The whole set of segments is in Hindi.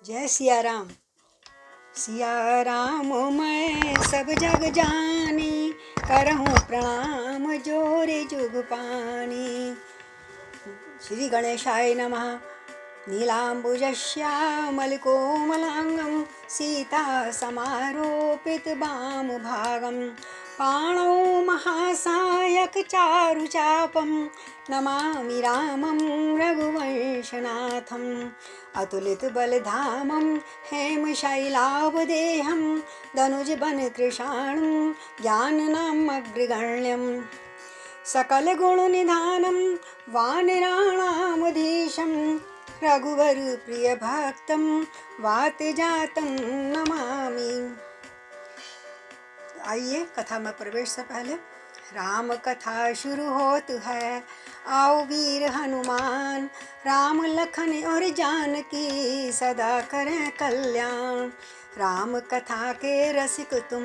जय सिया राम। सिया राम मैं सब जग जानी, करहूँ प्रणाम जोरे जुग पानी। श्री गणेशाय नमः। नीलाम्बुजश्यामलकोमलाङ्गं सीता समारोपित वामभागं, पाणौ महासायकचारुचापं नमामि रामं रघुवंशनाथम्। अतुलितबलधामं हेमशैलावदेहं, दनुजवनकृशाणुं ज्ञाननामग्रगण्यं, सकलगुणनिधानं वानराणामधीशं, रघुवर प्रियभक्तं वातजातं नमामि। आइए कथा में प्रवेश से पहले राम कथा शुरू होती है। आओ वीर हनुमान, राम लखन और जानकी सदा करें कल्याण। राम कथा के रसिक तुम,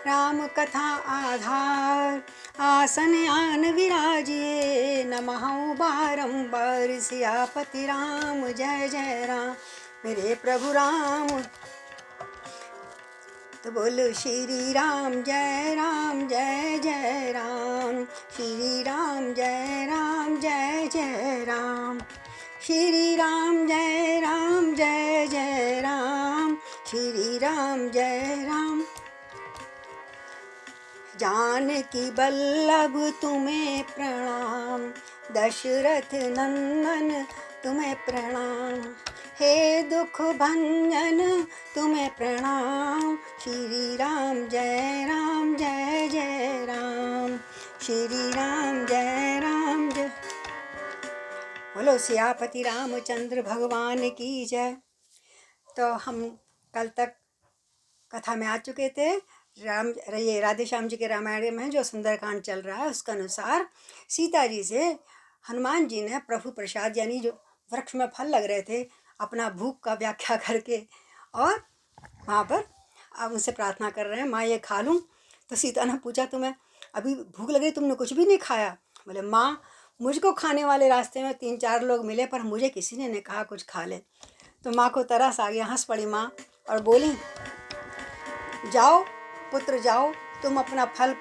राम कथा आधार, आसन आन विराजिए नमहु बारंबार। सियापति राम जय जय राम, मेरे प्रभु राम। तो बोलो श्री राम जय जय राम, श्री राम जय जय राम, श्री राम जय जय राम, श्री राम जय राम। जानकी बल्लभ तुम्हें प्रणाम, दशरथ नंदन तुम्हें प्रणाम, हे दुख भंजन तुम्हें प्रणाम। श्री राम जय जय राम, श्री राम जय जय। बोलो सियापति रामचंद्र भगवान की जय। तो हम कल तक कथा में आ चुके थे। ये राधे श्याम जी के रामायण में जो सुंदरकांड चल रहा है उसके अनुसार सीता जी से हनुमान जी ने प्रभु प्रसाद यानी जो वृक्ष में फल लग रहे थे अपना भूख का व्याख्या करके और वहाँ पर अब उनसे प्रार्थना कर रहे हैं, माँ ये खा लूँ। तो सीता ने पूछा तुम्हें अभी भूख लग रही, तुमने कुछ भी नहीं खाया? बोले माँ मुझको खाने वाले रास्ते में 3-4 लोग मिले पर मुझे किसी ने नहीं कहा कुछ खा ले। तो माँ को तरस आ गया, हंस पड़ी माँ और बोली जाओ पुत्र जाओ, तुम अपना फल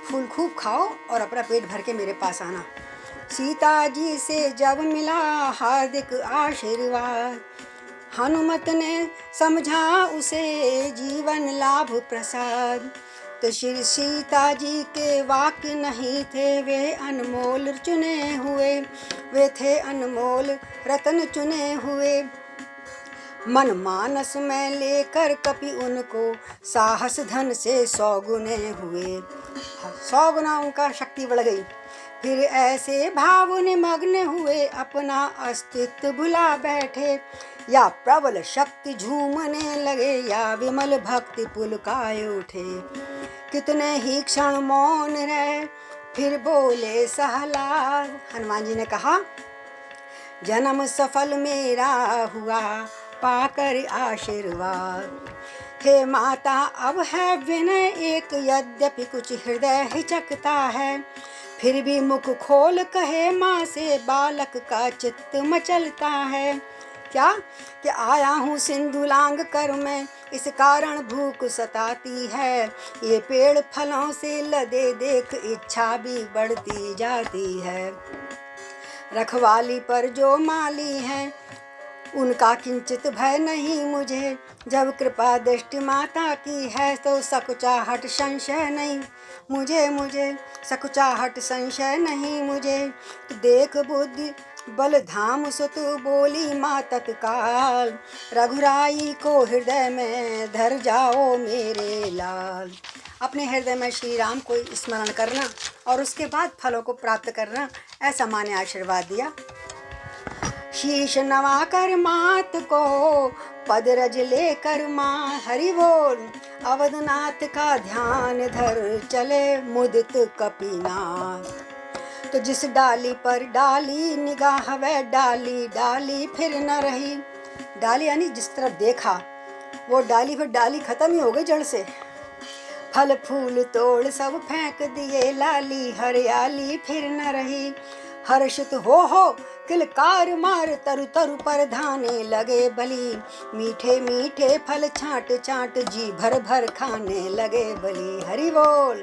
फूल खूब खाओ और अपना पेट भर के मेरे पास आना। सीता जी से जब मिला हार्दिक आशीर्वाद, हनुमत ने समझा उसे जीवन लाभ प्रसाद। तो श्री सीता जी के वाक्य नहीं थे वे अनमोल चुने हुए, वे थे अनमोल रतन चुने हुए। मन मानस में लेकर कपि उनको साहस धन से 100 गुने हुए। 100 गुना उनका शक्ति बढ़ गई। फिर ऐसे भाव निमग्न हुए अपना अस्तित्व भुला बैठे, या प्रबल शक्ति झूमने लगे या विमल भक्ति पुलकाए उठे। कितने ही क्षण मौन रहे फिर बोले सहलाद। हनुमान जी ने कहा जन्म सफल मेरा हुआ पाकर आशीर्वाद। हे माता अब है विनय एक, यद्यपि कुछ हृदय हिचकता है, फिर भी मुख खोल कहे माँ से बालक का चित्त मचलता है। क्या कि आया हूँ सिंधु लांग कर मैं, इस कारण भूख सताती है। ये पेड़ फलों से लदे देख इच्छा भी बढ़ती जाती है। रखवाली पर जो माली है उनका किंचित भय नहीं मुझे, जब कृपा दृष्टि माता की है तो सकुचाहट संशय नहीं मुझे सकुचाहट संशय नहीं मुझे। तो देख बुद्धि बल धाम सुत बोली माँ तत्काल, रघुराई को हृदय में धर जाओ मेरे लाल। अपने हृदय में श्री राम को स्मरण करना और उसके बाद फलों को प्राप्त करना, ऐसा माँ ने आशीर्वाद दिया। शीश नवा कर मात को पद रज लेकर माँ हरि बोल, अवधनाथ का ध्यान धर चले मुदित कपीनाथ। तो जिस डाली पर डाली निगाह वह डाली डाली फिर न रही। डाली यानी जिस तरफ देखा वो डाली, फिर डाली खत्म ही हो गई जड़ से। फल फूल तोड़ सब फेंक दिए, लाली हरियाली फिर न रही। हर्षित हो किलकार मार तरु तरु पर धाने लगे बलि। मीठे मीठे फल छांट छांट जी भर भर खाने लगे बलि। हरि बोल।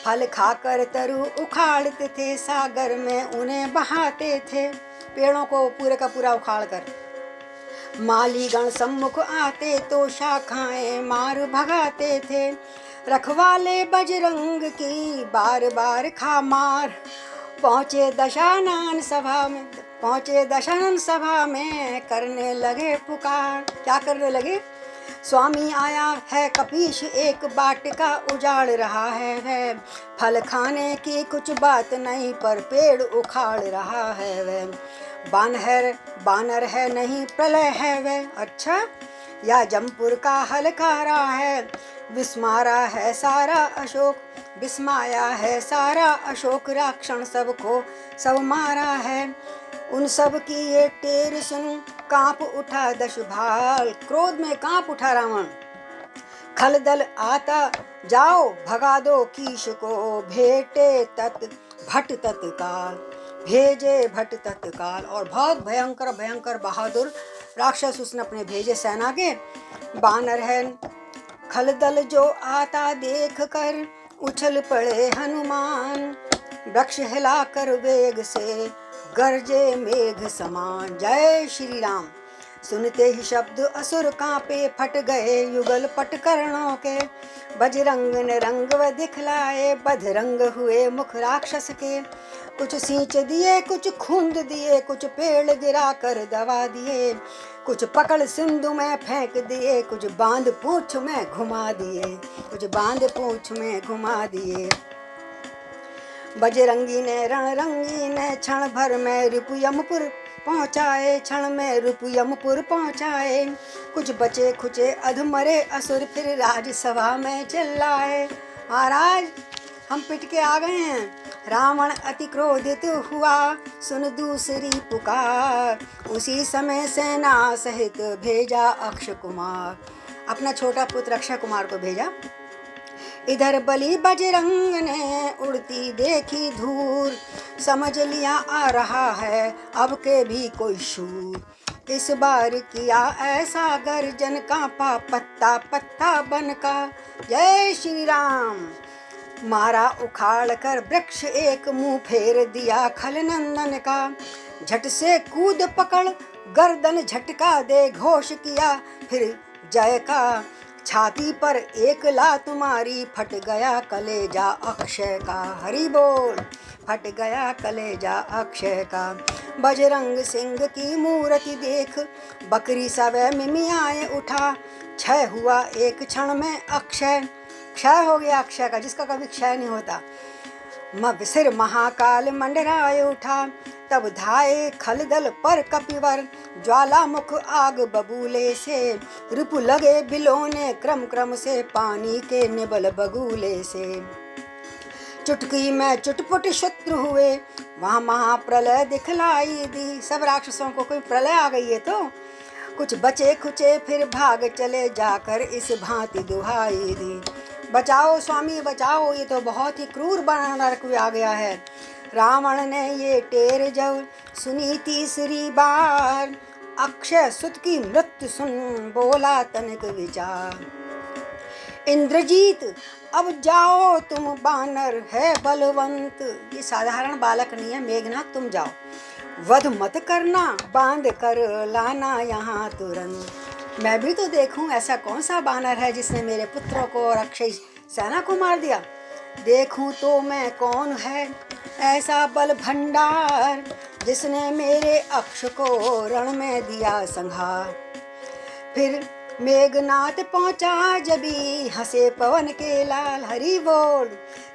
फल खाकर तरु उखाड़ते थे, सागर में उन्हें बहाते थे। पेड़ों को पूरे का पूरा उखाड़ कर मालीगण सम्मुख आते तो शाखाएं मार भगाते थे। रखवाले बजरंग की बार बार खा मार। पहुँचे दशानन सभा में करने लगे पुकार। क्या करने लगे? स्वामी आया है कपीश, एक बाटिका उजाड़ रहा है वह। फल खाने की कुछ बात नहीं, पर पेड़ उखाड़ रहा है वह। बानर है नहीं प्रलय है वह। अच्छा, या जमपुर का हलकारा है। विस्मारा है सारा अशोक, राक्षण सबको सब मारा है। उन सब की ये टेर सुन कांप उठा दश भाल। क्रोध में कांप उठा रावण। खलदल आता जाओ भगा दो कीश को, भेजे भट तत्काल। और बहुत भयंकर बहादुर राक्षस उसने अपने भेजे सेना के। बानर है खलदल जो आता देख कर, उछल पड़े हनुमान। वृक्ष हिलाकर वेग से गरजे मेघ समान। जय श्री राम। सुनते ही शब्द असुर कांपे, फट गए युगल पट कर्णों के। बजरंग ने रंग व दिखलाए, बदरंग हुए मुख राक्षस के। कुछ सींच दिए, कुछ खूंद दिए, कुछ पेड़ गिरा कर दबा दिए। कुछ पकड़ सिंधु में फेंक दिए, कुछ बांध पूंछ में घुमा दिए। बजरंगी ने रणरंगी ने क्षण भर में रिपुयमपुर पहुँचाए। कुछ बचे खुचे अधमरे असुर फिर राजसभा में चिल्लाए। महाराज, हम पिट के आ गए हैं। रावण अति क्रोधित हुआ, सुन दूसरी पुकार। उसी समय सेना सहित भेजा अक्षय कुमार। अपना छोटा पुत्र अक्षय कुमार को भेजा। इधर बलि बजरंग ने उड़ती देखी धूर। समझ लिया आ रहा है अब के भी कोई शूर। इस बार किया ऐसा गर्जन, कांपा पत्ता पत्ता बनका। जय श्री राम। मारा उखाड़ कर वृक्ष एक, मुंह फेर दिया खलनंदन का। झट से कूद पकड़ गर्दन झटका दे, घोष किया फिर जय का। छाती पर एक लात मारी, फट गया कलेजा अक्षय का। हरि बोल। फट गया कलेजा अक्षय का। बजरंग सिंह की मूर्ति देख, बकरी सवै मिमियाए उठा। क्षय हुआ एक क्षण में अक्षय। क्षय हो गया अक्षय का, जिसका कभी क्षय नहीं होता। सिर महाकाल मंडराए उठा। तब धाये खलदल पर कपिवर, ज्वालामुख आग बबूले से। रिपु लगे बिलोने क्रम क्रम से, पानी के निबल बगूले से। चुटकी में चुटपुट शत्रु हुए, वहाँ महाप्रलय दिखलाई दी। सब राक्षसों को कोई प्रलय आ गई है तो। कुछ बचे खुचे फिर भाग चले, जाकर इस भांति दुहाई दी। बचाओ स्वामी बचाओ, ये तो बहुत ही क्रूर नरक आ गया है। रावण ने ये टेर जब सुनी तीसरी बार, अक्षय सुत की मृत्यु सुन बोला तनिक विचार। इंद्रजीत अब जाओ तुम, बानर है बलवंत। ये साधारण बालक नहीं है, मेघनाथ तुम जाओ। वध मत करना, बांध कर लाना यहाँ तुरंत। मैं भी तो देखूं ऐसा कौन सा बानर है जिसने मेरे पुत्रों को और अक्षय सेना को मार दिया। देखूं तो मैं कौन है ऐसा बल भंडार, जिसने मेरे अक्ष को रण में दिया संहार। फिर मेघनाथ पहुंचा जबी, हंसे पवन के लाल। हरि बोल।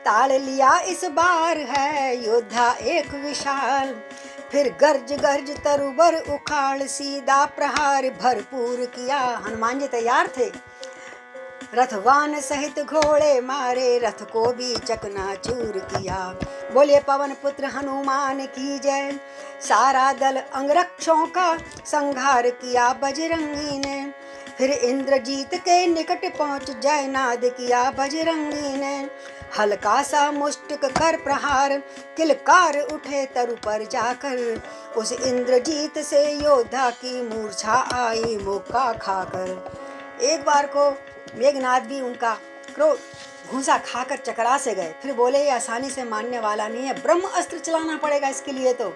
ताड़ लिया इस बार है योद्धा एक विशाल। फिर गर्ज गर्ज तरुबर उखाड़, सीधा प्रहार भरपूर किया। हनुमान जी तैयार थे। रथवान सहित घोड़े मारे, रथ को भी चकनाचूर किया। बोले पवन पुत्र हनुमान की जय। सारा दल अंगरक्षों का संहार किया बजरंगी ने। फिर इंद्रजीत के निकट पहुँच जयनाद किया बजरंगी ने, हल्का सा मुष्टिक कर प्रहार, किलकार उठे तरु पर जाकर, उस इंद्रजीत से योद्धा की मूर्छा आई मुक्का खाकर। एक बार को मेघनाद भी उनका क्रोध घूंसा खाकर चकरा से गए। फिर बोले ये आसानी से मानने वाला नहीं है, ब्रह्म अस्त्र चलाना पड़ेगा इसके लिए। तो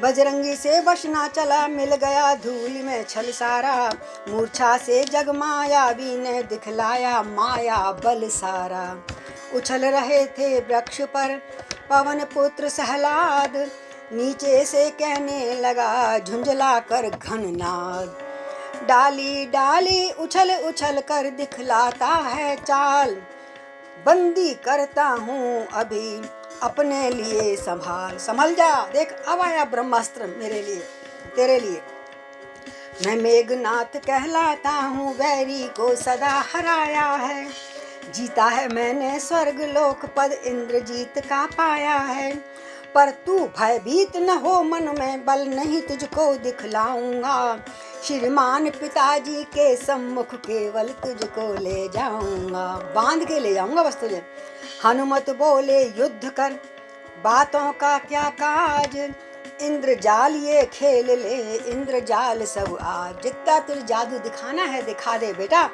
बजरंगी से वश ना चला, मिल गया धूल में छल सारा, मूर्छा से जगमाया भी ने दिखलाया माया बल सारा। उछल रहे थे वृक्ष पर पवन पुत्र सहलाद, नीचे से कहने लगा झुंझला कर घननाद, डाली डाली उछल उछल कर दिखलाता है चाल, बंदी करता हूँ अभी अपने लिए संभाल। संभल जा, देख अब आया ब्रह्मास्त्र मेरे लिए तेरे लिए। मैं मेघनाथ कहलाता हूँ, वैरी को सदा हराया है, जीता है मैंने स्वर्ग लोक पद इंद्रजीत का पाया है। पर तू भयभीत न हो मन में, बल नहीं तुझको दिखलाऊंगा, श्रीमान पिताजी के सम्मुख केवल तुझको ले जाऊंगा, बांध के ले जाऊंगा बस तुझे। हनुमत बोले युद्ध कर, बातों का क्या काज, इंद्रजाल ये खेल ले, इंद्रजाल सब आज। जितना तुझे जादू दिखाना है दिखा दे बेटा,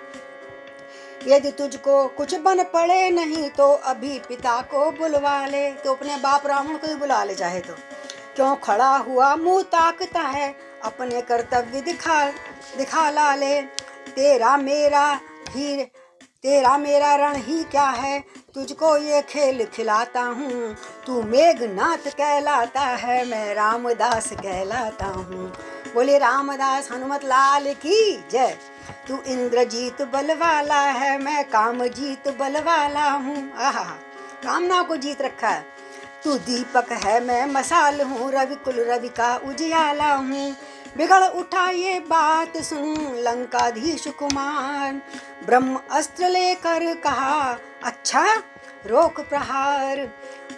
यदि तुझको कुछ बन पड़े नहीं तो अभी पिता को बुलवा ले। तो अपने बाप रावण को ही बुला ले चाहे तो, क्यों खड़ा हुआ मुंह ताकता है, अपने कर्तव्य दिखा ला ले। तेरा मेरा रण ही क्या है, तुझको ये खेल खिलाता हूँ, तू मेघनाथ कहलाता है, मैं रामदास कहलाता हूँ। बोले रामदास हनुमत लाल की जय। तू इंद्रजीत बल वाला है, मैं कामजीत बल वाला हूँ। आहा, कामना को जीत रखा है। तू दीपक है मैं मसाल हूँ, रवि कुल रवि का उजियाला हूँ। बिगड़ उठा ये बात सुन लंकाधीश कुमार, ब्रह्म अस्त्र लेकर कहा अच्छा रोक प्रहार।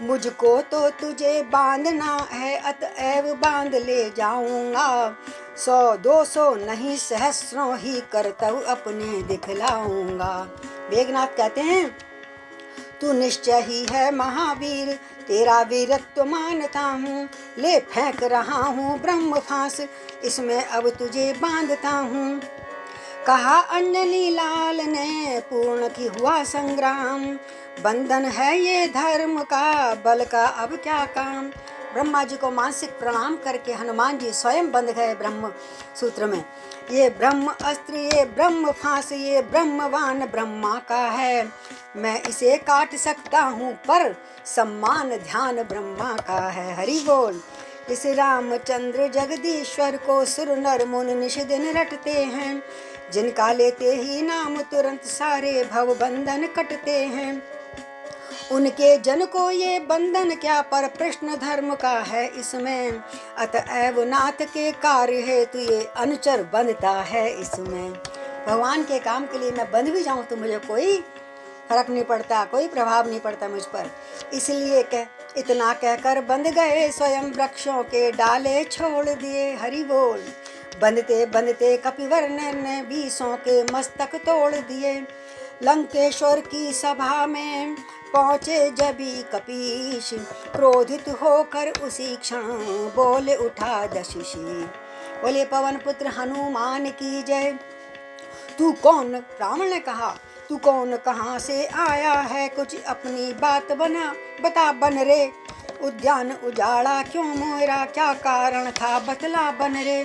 मुझको तो तुझे बांधना है, अतएव बांध ले जाऊंगा, 100-200 नहीं सहस्रों ही करतब अपने दिखलाऊंगा। मेघनाथ कहते हैं तू निश्चय ही है महावीर, तेरा वीरत्व मानता हूँ, ले फेंक रहा हूँ ब्रह्म फांस, इसमें अब तुझे बांधता हूँ। कहा अंजनी लाल ने पूर्ण की हुआ संग्राम, बंधन है ये धर्म का, बल का अब क्या काम। ब्रह्मा जी को मानसिक प्रणाम करके हनुमान जी स्वयं बंध गए ब्रह्म सूत्र में। ये ब्रह्म अस्त्र ये ब्रह्म फांस ये ब्रह्मवान ब्रह्मा का है, मैं इसे काट सकता हूँ पर सम्मान ध्यान ब्रह्मा का है। हरि बोल। इस रामचंद्र जगदीश्वर को सुर नर मुनि निश दिन रटते हैं, जिनका लेते ही नाम तुरंत सारे भव बंधन कटते हैं। उनके जन को ये बंधन क्या, पर प्रश्न धर्म का है इसमें, अतएव नाथ के कार्य है तो ये अनुचर बंधता है इसमें। भगवान के काम के लिए मैं बंध भी जाऊं तो मुझे कोई फर्क नहीं पड़ता, कोई प्रभाव नहीं पड़ता मुझ पर। इसलिए इतना कहकर बंध गए स्वयं वृक्षों के डाले छोड़ दिए। हरि बोल। बंधते बंधते कपिवर्ण ने 20 के मस्तक तोड़ दिए। लंकेश्वर की सभा में पहुँचे जबी कपीश, क्रोधित होकर उसी क्षण बोले उठा दशीशी। बोले पवन पुत्र हनुमान की जय। तू कौन, रावण ने कहा, तू कौन कहाँ से आया है, कुछ अपनी बात बता बन रे। उद्यान उजाड़ा क्यों मोरा, क्या कारण था बतला बन रे।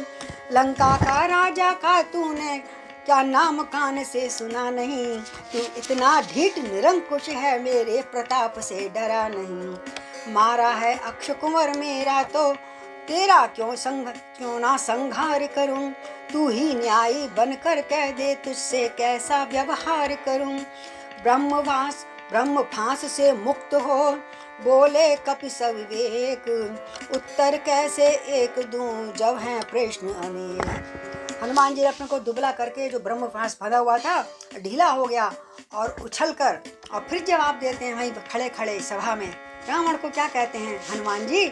लंका का राजा का तूने क्या नाम कान से सुना नहीं, तू इतना ढीठ निरंकुश है, मेरे प्रताप से डरा नहीं। मारा है अक्ष कुंवर मेरा तो तेरा क्यों ना संहार करूं, तू ही न्यायी बनकर कह दे तुझसे कैसा व्यवहार करूं। ब्रह्म फांस से मुक्त हो बोले कपि सविवेक, उत्तर कैसे एक दूं जब हैं प्रश्न अनेक। हनुमान जी अपने को दुबला करके जो ब्रह्म फांस बंधा हुआ था ढीला हो गया और उछलकर और फिर जवाब देते हैं वहीं खड़े खड़े सभा में। रावण को क्या कहते हैं हनुमान जी,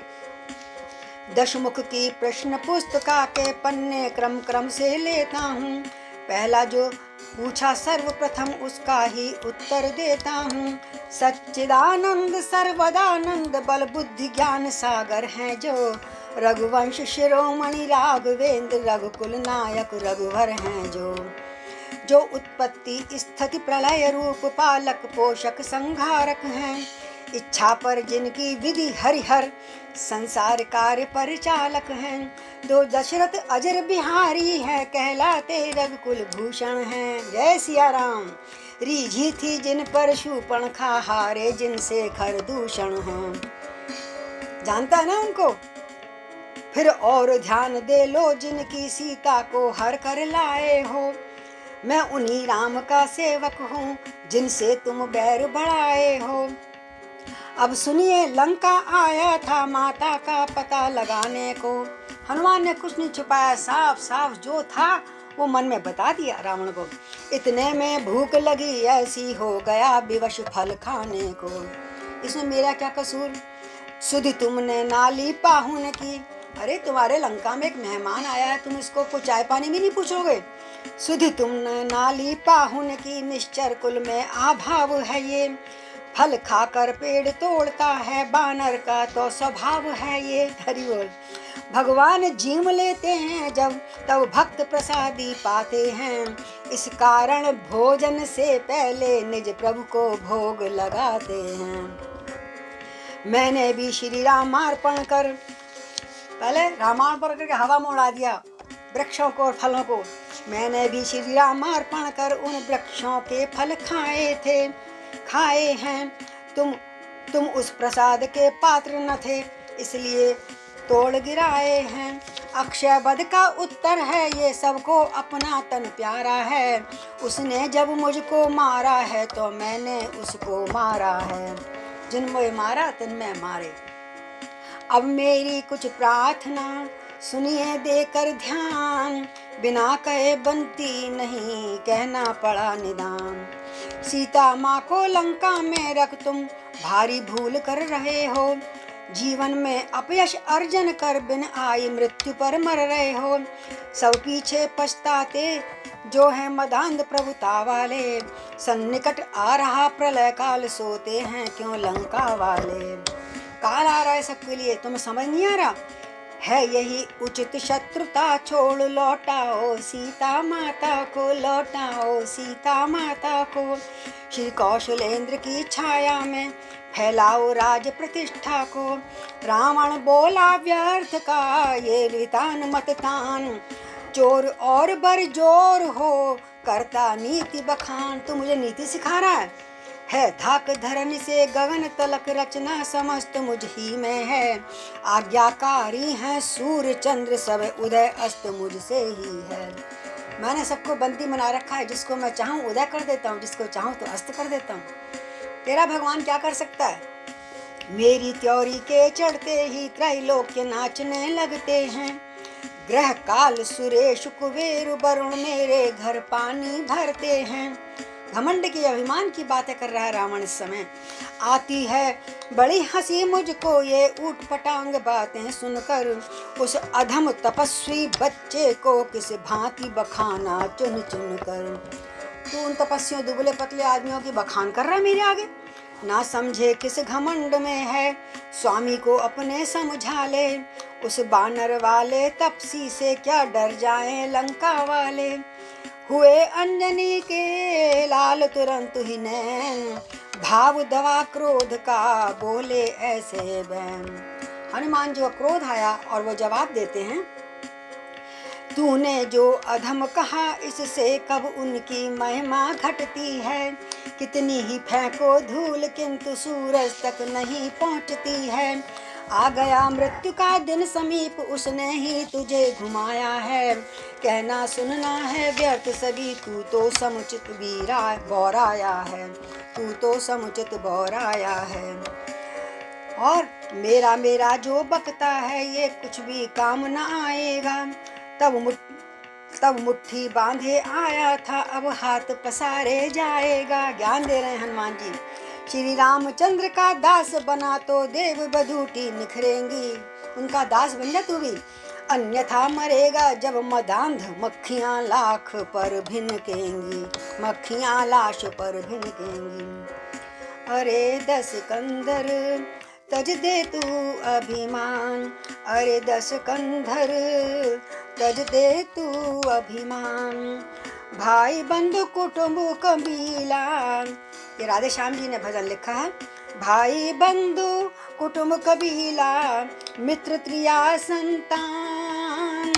दशमुख की प्रश्न पुस्तिका के पन्ने क्रम क्रम से लेता हूँ। पहला जो पूछा सर्वप्रथम उसका ही उत्तर देता हूँ। सच्चिदानंद सर्वदानंद बल बुद्धि ज्ञान सागर हैं जो, रघुवंश शिरोमणि राघवेंद्र रघुकुल नायक रघुवर हैं जो उत्पत्ति स्थिति प्रलय रूप पालक पोषक संहारक हैं। इच्छा पर जिनकी विधि हरिहर संसार कार्य परिचालक हैं। दो दशरथ अजर बिहारी है कहलाते रघुकुल भूषण हैं। जय सिया राम। रीझी थी जिन पर शूर्पणखा हारे जिनसे खर दूषण हैं। जानता है ना उनको। फिर और ध्यान दे लो जिनकी सीता को हर कर लाए हो। मैं उन्हीं राम का सेवक हूँ जिनसे तुम बैर बढ़ाए हो। अब सुनिए लंका आया था माता का पता लगाने को। हनुमान ने कुछ नहीं छुपाया, साफ साफ जो था वो मन में बता दिया रावण को। इतने में भूख लगी ऐसी हो गया विवश फल खाने को। इसमें मेरा क्या कसूर। सुधि तुमने नाली पाहुन की। अरे तुम्हारे लंका में एक मेहमान आया है, तुम इसको कुछ चाय पानी भी नहीं पूछोगे। सुधि तुमने नाली पाहुन की, निश्चर कुल में अभाव है ये। फल खाकर पेड़ तोड़ता है बानर का तो स्वभाव है ये। हरि बोल। भगवान जीम लेते हैं जब तब भक्त प्रसादी पाते हैं। इस कारण भोजन से पहले निज प्रभु को भोग लगाते हैं। मैंने भी श्री रामार्पण कर, पहले रामार्पण करके हवा में उड़ा दिया वृक्षों को और फलों को। मैंने भी श्री रामार्पण कर उन वृक्षों के फल खाए हैं। तुम उस प्रसाद के पात्र न थे इसलिए तोड़ गिराए हैं। अक्षय वध का उत्तर है ये सबको अपना तन प्यारा है। उसने जब मुझको मारा है तो मैंने उसको मारा है। जिनमें मारा तिनमें मारे। अब मेरी कुछ प्रार्थना सुनिए देकर ध्यान। बिना कहे बनती नहीं कहना पड़ा निदान। सीता माँ को लंका में रख तुम भारी भूल कर रहे हो। जीवन में अपयश अर्जन कर बिन आई मृत्यु पर मर रहे हो। सब पीछे पछताते जो है मदांध प्रभुता वाले। सन्निकट आ रहा प्रलय काल सोते हैं क्यों लंका वाले। काल आ रहा है सबके लिए, तुम्हें समझ नहीं आ रहा है। यही उचित शत्रुता छोड़ लौटाओ सीता माता को, लौटाओ सीता माता को। श्री कौशलेंद्र की छाया में फैलाओ राज प्रतिष्ठा को। रावण बोला व्यर्थ का ये वितान मततान। चोर और बरजोर हो करता नीति बखान। तू मुझे नीति सिखा रहा है धाक धरन से गगन तलक रचना समस्त मुझ ही में है। आज्ञाकारी हैं सूर्य चंद्र सब उदय अस्त मुझसे ही है। मैंने सबको बंदी बना रखा है, जिसको मैं चाहूँ उदय कर देता हूँ, जिसको चाहूँ तो अस्त कर देता हूँ। तेरा भगवान क्या कर सकता है। मेरी त्योरी के चढ़ते ही त्रैलोक्य नाचने लगते हैं। ग्रह काल सुरेश कुबेर वरुण मेरे घर पानी भरते हैं। घमंड की अभिमान की बातें कर रहा है रावण इस समय। आती है बड़ी हंसी मुझको ये ऊट पटांग बातें सुनकर। उस अधम तपस्वी बच्चे को किस भांति बखाना चुन चुन कर। तू उन तपस्वियों दुबले पतले आदमियों की बखान कर रहा है मेरे आगे। ना समझे किस घमंड में है स्वामी को अपने समझा ले। उस बानर वाले तपसी से क्या डर जाएं लंका वाले। हुए अंजनी के लाल तुरंत ही नैन। भाव दवा क्रोध का बोले ऐसे बैन। हनुमान जी को क्रोध आया और वो जवाब देते हैं। तूने जो अधम कहा इससे कब उनकी महिमा घटती है। कितनी ही फेंको धूल किंतु सूरज तक नहीं पहुंचती है। आ गया मृत्यु का दिन समीप उसने ही तुझे घुमाया है। कहना सुनना है व्यर्थ सभी तू तो समुचित बौराया है। तू तो समुचित बौराया है। और मेरा मेरा जो बकता है ये कुछ भी काम न आएगा। तब मुट्ठी बांधे आया था अब हाथ पसारे जाएगा। ज्ञान दे रहे हैं हनुमान जी। श्री रामचंद्र का दास बना तो देव बधूटी निखरेंगी। उनका दास बन जा तू भी। अन्यथा मरेगा जब मदांध मक्खियाँ लाख पर भिनकेंगी, मक्खियाँ लाश पर भिनकेंगी। अरे दस कंधर तज दे तू अभिमान, अरे दस कंधर तज दे तू अभिमान। भाई बंधु कुटुंब कबीला, ये राधे श्याम जी ने भजन लिखा है। भाई बंधु कुटुंब कबीला, मित्र त्रिया संतान,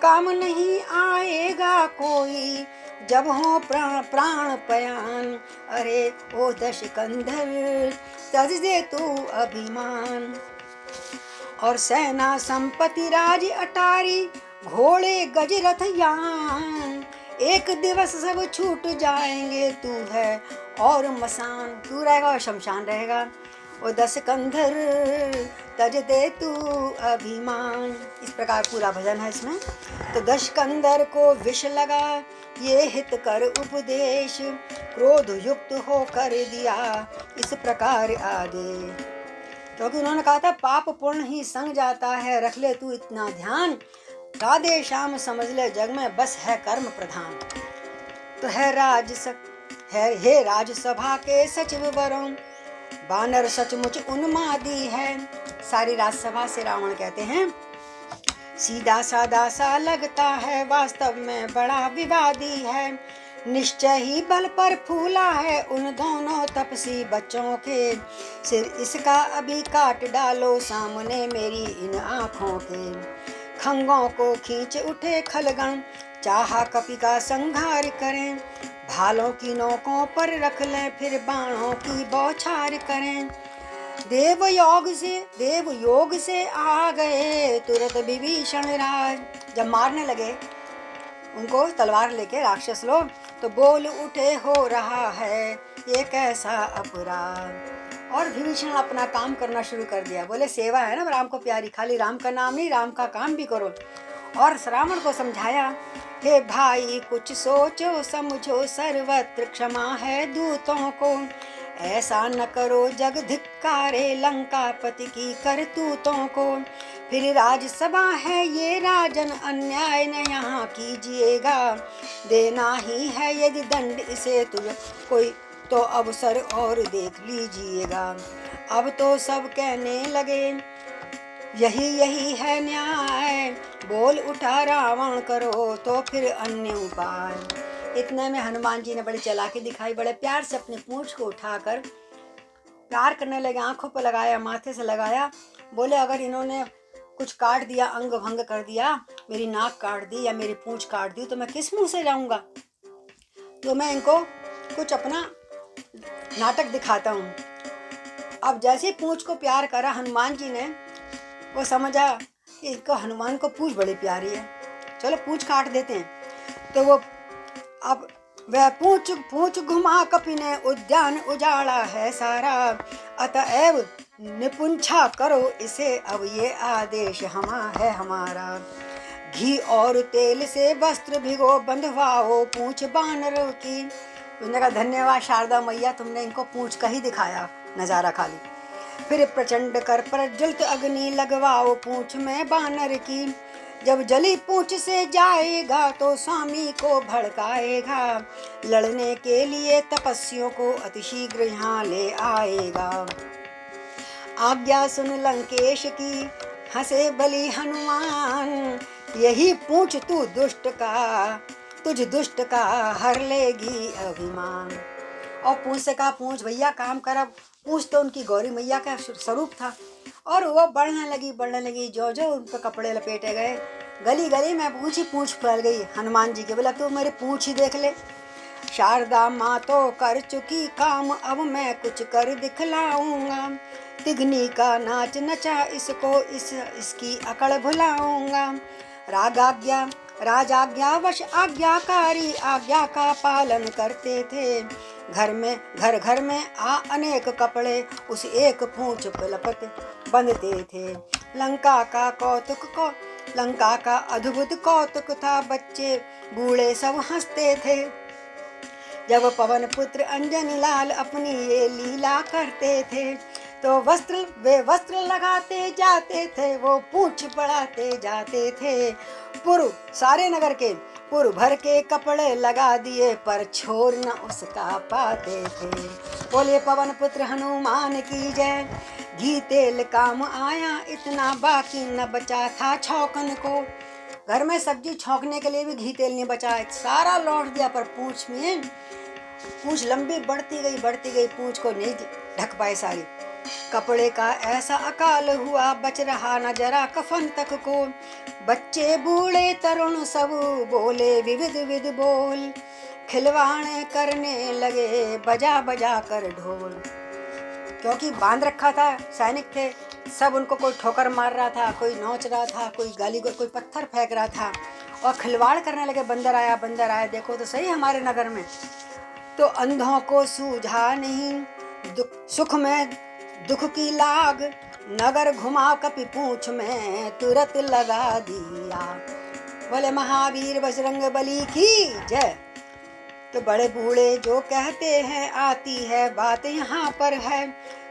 काम नहीं आएगा कोई जब हो प्राण प्राण पयान। अरे ओ दश कंधर तज दे तू अभिमान। और सेना संपत्ति राज अटारी, घोड़े गज रथ यान, एक दिवस सब छूट जाएंगे, तू है और मसान, तू रहेगा और शमशान रहेगा। ओ दस कंधर तज दे तू अभिमान। इस प्रकार पूरा भजन है इसमें। तो दश कंधर को विष लगा ये हित कर उपदेश, क्रोध युक्त हो कर दिया इस प्रकार आदेश। क्योंकि उन्होंने कहा था पाप पुण्य ही संग जाता है, रख ले तू इतना ध्यान, राधे श्याम समझ ले जग में बस है कर्म प्रधान। तो हे राजसभा के सचिव वरों, बानर सचमुच उन्मादी है। सारी राजसभा से रावण कहते हैं सीधा सादा सा लगता है, वास्तव में बड़ा विवादी है। निश्चय ही बल पर फूला है उन दोनों तपसी बच्चों के सिर, इसका अभी काट डालो सामने मेरी इन आँखों के। खंगों को खींच उठे खलगण, चाहा कपि का संहार करें, भालों की नोकों पर रख लें फिर बाणों की बौछार करें। देव योग से आ गए तुरंत विभीषण राज। जब मारने लगे उनको तलवार लेके राक्षस लोग, तो बोल उठे हो रहा है ये कैसा अपराध। और विभीषण अपना काम करना शुरू कर दिया। बोले सेवा है ना राम को प्यारी, खाली राम का नाम नहीं, राम का काम भी करो। और रावण को समझाया, हे भाई कुछ सोचो समझो, सर्वत्र क्षमा है दूतों को, ऐसा न करो जग धिक्कारे लंकापति की करतूतों को। फिर राजसभा है ये राजन, अन्याय न यहाँ कीजिएगा, देना ही है यदि दंड इसे तुझे कोई तो अवसर और देख लीजिएगा। अब तो सब कहने लगे यही है न्याय, बोल उठा रावण करो तो फिर अन्य उपाय। इतने में हनुमान जी ने बड़ी चालाकी दिखाई, बड़े प्यार से अपनी पूंछ को उठाकर प्यार करने लगे, आंखों पर लगाया, माथे से लगाया। बोले अगर इन्होंने कुछ काट दिया, अंग भंग कर दिया, मेरी नाक काट दी या मेरी पूंछ काट दी, तो मैं किस मुंह से जाऊंगा। तो मैं इनको कुछ अपना नाटक दिखाता हूँ। अब जैसे पूंछ को प्यार करा हनुमान जी ने, वो समझा कि इनको हनुमान को पूंछ बड़ी प्यारी है, चलो पूंछ काट देते हैं। तो वो अब वह पूंछ घुमा कपि ने उद्यान उजाड़ा है सारा, अतएव निपुंछा करो इसे अब ये आदेश है हमारा। घी और तेल से वस्त्र भिगो बंधवाओ पूंछ बानरों की। उसने कहा धन्यवाद शारदा मैया, तुमने इनको पूंछ का ही दिखाया नजारा खाली। फिर प्रचंड कर प्रज्वलित अग्नि लगवाओ पूंछ में बानर की, जब जली पूंछ से जाएगा तो स्वामी को भड़काएगा, लड़ने के लिए तपस्वियों को अतिशीघ्र यहाँ ले आएगा। आज्ञा सुन लंकेश की हंसे बलि हनुमान, यही पूंछ तू तुझ दुष्ट का हर लेगी अभिमान। और पूंछ से कहा पूंछ भैया काम कर। अब पूंछ तो उनकी गौरी मैया का स्वरूप था, और वो बढ़ने लगी जो उन पर कपड़े लपेटे गए, गली गली में पूंछ फैल गई हनुमान जी के। बोला तू मेरे पूंछ ही देख ले। शारदा माँ तो कर चुकी काम, अब मैं कुछ कर दिखलाऊंगा, तिगनी का नाच नचा इसको इसकी अकड़ भुलाऊंगा। राजाज्ञावश आज्ञाकारी आज्ञा का पालन करते थे, घर में अनेक कपड़े उस एक पूंछ पर लपट बंधते थे। लंका का अद्भुत कौतुक था, बच्चे बूढ़े सब हंसते थे, जब पवन पुत्र अंजनी लाल अपनी ये लीला करते थे। तो वे वस्त्र लगाते जाते थे, वो पूंछ बढ़ाते जाते थे। पुरु सारे नगर के पुर भर के कपड़े लगा दिए, पर छोर न उसका पाते थे। बोले पवन पुत्र हनुमान की जय। घी तेल काम आया, इतना बाकी न बचा था छौकन को। घर में सब्जी छौंकने के लिए भी घी तेल नहीं बचा, सारा लौट दिया। पर पूंछ लंबी बढ़ती गई, पूंछ को नहीं ढक पाए सारी। कपड़े का ऐसा अकाल हुआ, बच रहा न जरा कफन तक को। बच्चे बूढ़े तरुण सब बोले विविध विध बोल, खिलवाड़ करने लगे बजा बजा कर ढोल। क्योंकि बांध रखा था, सैनिक थे सब, उनको कोई ठोकर मार रहा था, कोई नोच रहा था, कोई गाली, कोई पत्थर फेंक रहा था, और खिलवाड़ करने लगे। बंदर आया, देखो तो सही हमारे नगर में। तो अंधों को सूझा नहीं सुख में दुख की लाग, नगर घुमा कपि पूंछ में तुरंत लगा दिया। बोले महावीर बजरंग बली की जय। तो बड़े बूढ़े जो कहते हैं, आती है बात यहाँ पर है,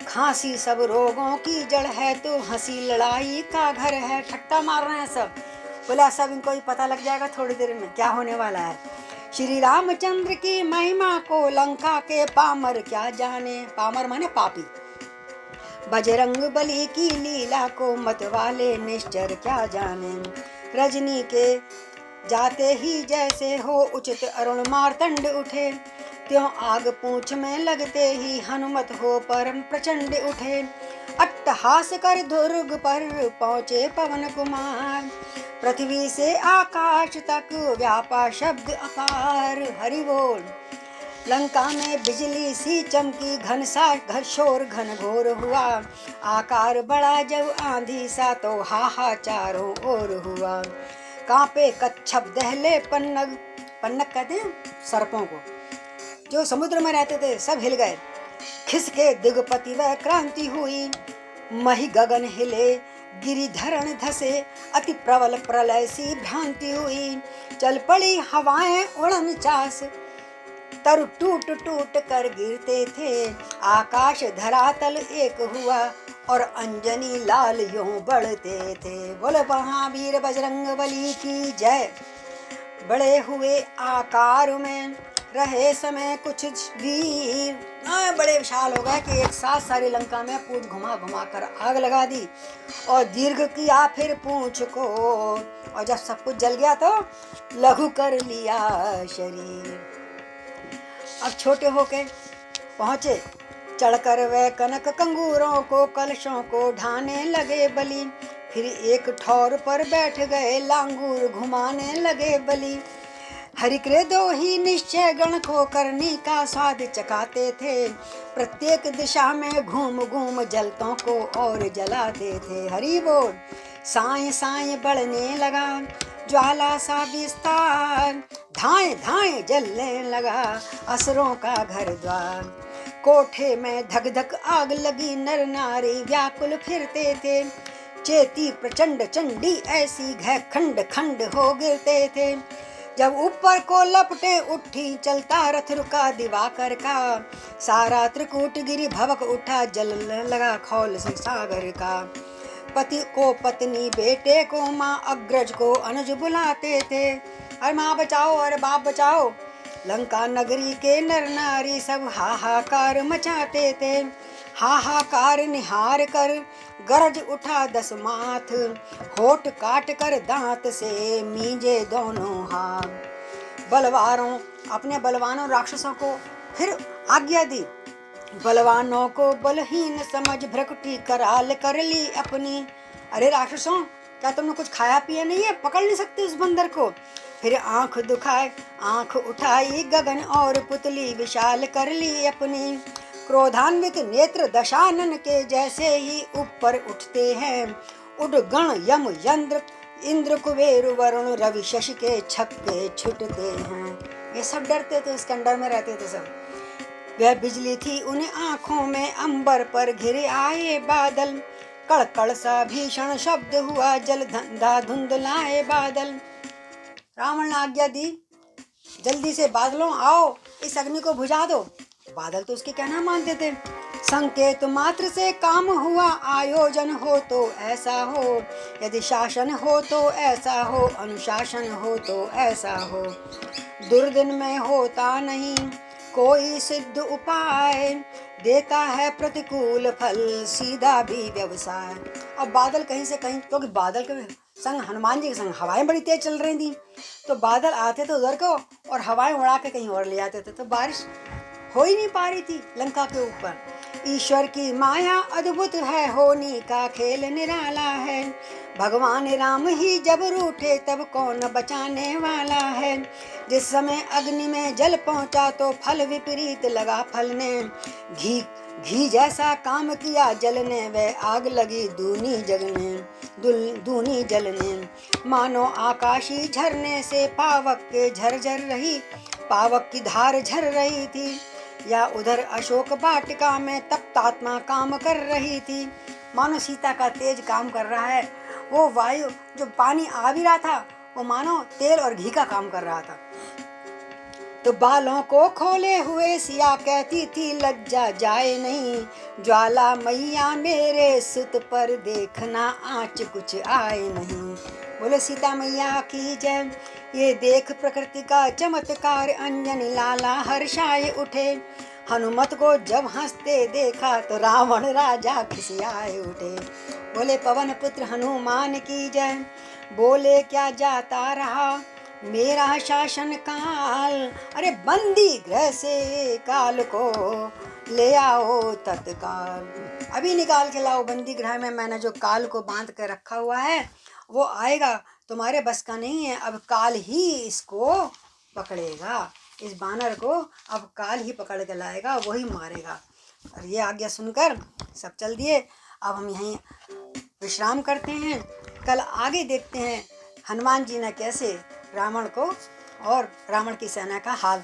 खांसी सब रोगों की जड़ है, तो हंसी लड़ाई का घर है। ठट्टा मार रहे हैं सब। बोला सब इनको ही पता लग जाएगा थोड़ी देर में क्या होने वाला है। श्री रामचंद्र की महिमा को लंका के पामर क्या जाने। पामर माने पापी। बजरंग बली की लीला को मत वाले निश्चर क्या जाने। रजनी के जाते ही जैसे हो उचित अरुण मार्तंड उठे, त्यों आग पूंछ में लगते ही हनुमत हो परम प्रचंड उठे। अट्टहास कर दुर्ग पर पहुँचे पवन कुमार, पृथ्वी से आकाश तक व्यापा शब्द अपार। हरि बोल। लंका में बिजली सी चमकी, घन शोर घन घोर हुआ, आकार बड़ा जब आंधी सा, तो हाहा चारों ओर हुआ। कांपे कच्छप दहले पन्नग, पन्नग कहते हैं सर्पों को, जो समुद्र में रहते थे सब हिल गए। खिसके दिगपति वह क्रांति हुई, मही गगन हिले गिरिधरण धसे, अति प्रबल प्रलय सी भ्रांति हुई। चल पड़ी हवाएं उड़न चास, तरु टूट टूट कर गिरते थे, आकाश धरातल एक हुआ, और अंजनी लाल यूं बढ़ते थे। बोले महावीर बजरंग बली की जय। बड़े हुए आकार में रहे समय कुछ वीर, बड़े विशाल हो गए कि एक साथ सारी लंका में पूंछ घुमा घुमा कर आग लगा दी, और दीर्घ किया फिर पूंछ को, और जब सब कुछ जल गया तो लघु कर लिया शरीर। अब छोटे होके पहुँचे, चढ़कर वे कनक कंगूरों को कलशों को ढाने लगे बलि, फिर एक ठौर पर बैठ गए लांगूर घुमाने लगे बलि। हरि के दो ही निश्चय गण को करनी का स्वाद चखाते थे, प्रत्येक दिशा में घूम घूम जलतों को और जलाते थे। हरि बोल। साय साय बढ़ने लगा ज्वाला सा विस्तार, धाए धाए जलने लगा असुरों का घर द्वार। कोठे में धक धक आग लगी, नर नारी व्याकुल फिरते थे, चेती प्रचंड चंडी ऐसी घै खंड खंड हो गिरते थे। जब ऊपर को लपटे उठी, चलता रथ रुका दिवाकर का, सारा त्रिकूट गिरी भवक उठा, जलने लगा खौल से सागर का। पति को पत्नी, बेटे को माँ, अग्रज को अनुज बुलाते थे, अरे माँ बचाओ, अरे बाप बचाओ। लंका नगरी के नर नारी सब हाहाकार मचाते थे। हाहाकार निहार कर गरज उठा 10 माथ, होठ काट कर दांत से मींजे दोनों हाथ। बलवारों अपने बलवानों राक्षसों को फिर आज्ञा दी, बलवानों को बलहीन समझ भ्रकुटी कराल कर ली अपनी। अरे राक्षसों, क्या तुमने कुछ खाया पिया नहीं है, पकड़ नहीं सकते उस बंदर को। फिर आंख दुखाए आंख उठाई गगन और पुतली विशाल कर ली अपनी। क्रोधान्वित नेत्र दशानन के जैसे ही ऊपर उठते हैं, उडगण यम यंद्र इंद्र कुबेर वरुण रवि शशि के छक्के छुटते हैं। ये सब डरते थे, उसके अंडर में रहते थे सब। वह बिजली थी उन आँखों में, अंबर पर घिरे आए बादल, कड़कड़ सा भीषण शब्द हुआ, जल धंधा धुंधलाए बादल। रावण ने आज्ञा दी, जल्दी से बादलों आओ, इस अग्नि को बुझा दो। बादल तो उसके कहना मानते थे, संकेत मात्र से काम हुआ, आयोजन हो तो ऐसा हो, यदि शासन हो तो ऐसा हो, अनुशासन हो तो ऐसा हो। दुर्दिन में होता नहीं कोई सिद्ध उपाय, देता है प्रतिकूल फल सीधा भी व्यवसाय। अब बादल कहीं से कहीं, क्योंकि बादल के संग हनुमान जी के संग हवाएं बड़ी तेज चल रही थी, तो बादल आते थे उधर को और हवाएं उड़ा के कहीं और ले आते थे, तो बारिश हो ही नहीं पा रही थी लंका के ऊपर। ईश्वर की माया अद्भुत है, होनी का खेल निराला है। भगवान राम ही जब रूठे तब कौन बचाने वाला है। जिस समय अग्नि में जल पहुंचा तो फल विपरीत लगा फलने। घी घी जैसा काम किया जल ने, वह आग लगी दूनी जगने, दूनी जलने। मानो आकाशी झरने से पावक के झरझर रही, पावक की धार झर रही थी, या उधर अशोक वाटिका में तप्तात्मा काम कर रही थी। मानो सीता का तेज काम कर रहा है, वो वायु जो पानी आ भी रहा था वो मानो तेल और घी का काम कर रहा था। तो बालों को खोले हुए सिया कहती थी लज्जा जाए नहीं, ज्वाला मैया मेरे सुत पर देखना आँच कुछ आए नहीं। बोले सीता मैया की जय। ये देख प्रकृति का चमत्कार, अंजनी लाला हर्षाए उठे। हनुमत को जब हंसते देखा तो रावण राजा खिसियाए उठे। बोले पवन पुत्र हनुमान की जय। बोले क्या जाता रहा मेरा शासन काल, अरे बंदी गृह से काल को ले आओ तत्काल। अभी निकाल के लाओ बंदी गृह में, मैंने जो काल को बांध कर रखा हुआ है वो आएगा, तुम्हारे बस का नहीं है, अब काल ही इसको पकड़ेगा, इस बानर को अब काल ही पकड़ के लाएगा, वही मारेगा। और ये आज्ञा सुनकर सब चल दिए। अब हम यहीं विश्राम करते हैं, कल आगे देखते हैं हनुमान जी ने कैसे रावण को और रावण की सेना का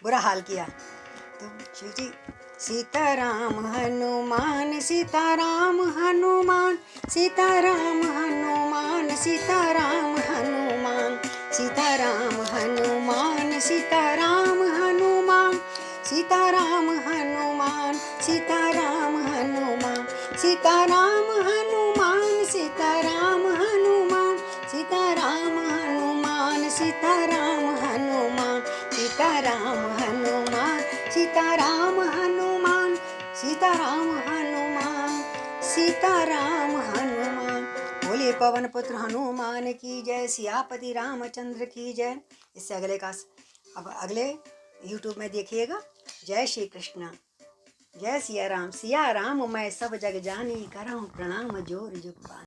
बुरा हाल किया। तो शिव जी सीताराम हनुमान सीताराम हनुमान सीताराम हनुमान सीताराम हनुमान सीताराम हनुमान सीताराम हनुमान सीताराम हनुमान सीताराम हनुमान सीताराम हनुमान सीताराम हनुमान सीताराम हनुमान सीताराम हनुमान सीताराम हनुमान सीताराम हनुमान सीताराम हनुमान सीताराम हनुमान। बोले पवन पुत्र हनुमान की जय, सियापति रामचंद्र की जय। इससे अगले का अब अगले YouTube में देखिएगा। जय श्री कृष्ण, जय सिया राम। सिया राम मैं सब जग जानी, करहूँ प्रणाम जोर जुग पानी।